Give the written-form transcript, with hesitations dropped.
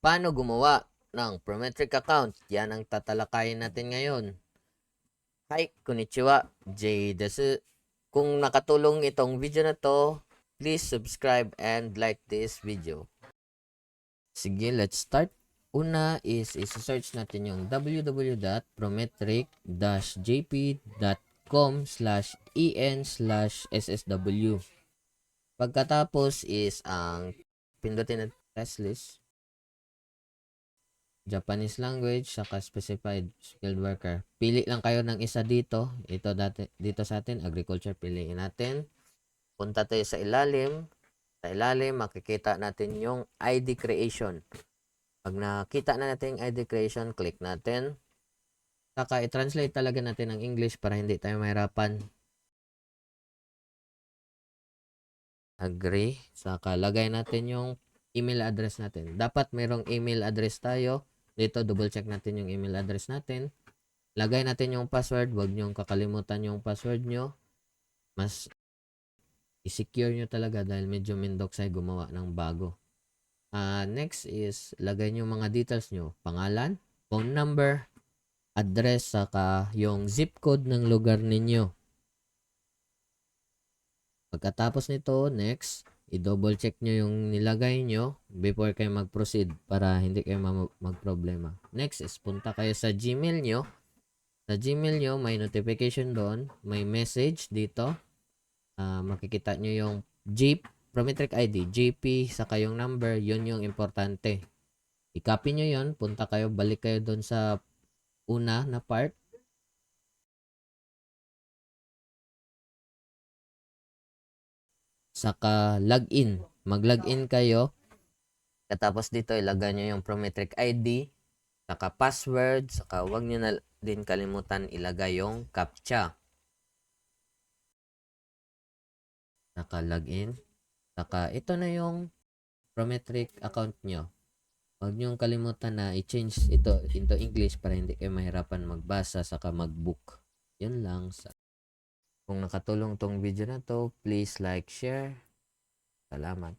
Paano gumawa ng Prometric account? Yan ang tatalakayin natin ngayon. Hi, konnichiwa, Jay desu. Kung nakatulong itong video na to, please subscribe and like this video. Sige, let's start. Una is search natin yung www.prometric-jp.com/en/ssw. Pagkatapos is ang pindutin na test list, Japanese language, saka specified skilled worker. Pili lang kayo ng isa dito. Dito sa atin, agriculture, piliin natin. Punta tayo sa ilalim. Sa ilalim, makikita natin yung ID creation. Pag nakita na natin yung ID creation, click natin. Saka i-translate talaga natin ng English para hindi tayo mahirapan. Agree. Saka lagay natin yung email address natin. Dapat mayroong email address tayo. Dito, double check natin yung email address natin. Lagay natin yung password. Huwag nyo kakalimutan yung password nyo. Mas i-secure nyo talaga dahil medyo mindoksay gumawa ng bago. Next is, lagay nyo mga details nyo. Pangalan, phone number, address, saka yung zip code ng lugar ninyo. Pagkatapos nito, next, i-double check nyo yung nilagay nyo before kayo mag-proceed para hindi kayo mag-problema. Next is punta kayo sa Gmail nyo. Sa Gmail nyo, may notification doon. May message dito. Makikita nyo yung Prometric ID, JP, saka yung number. Yun yung importante. I-copy nyo yun. Punta kayo, balik kayo doon sa una na part. Saka login. Mag-login kayo. Katapos dito, ilagay nyo yung Prometric ID, saka password, saka huwag nyo na din kalimutan ilagay yung CAPTCHA. Saka login. Saka ito na yung Prometric account nyo. Huwag nyo kalimutan na i-change ito into English para hindi kayo mahirapan magbasa saka mag-book. Yun lang. Kung nakatulong tong video na to, please like, share. Salamat.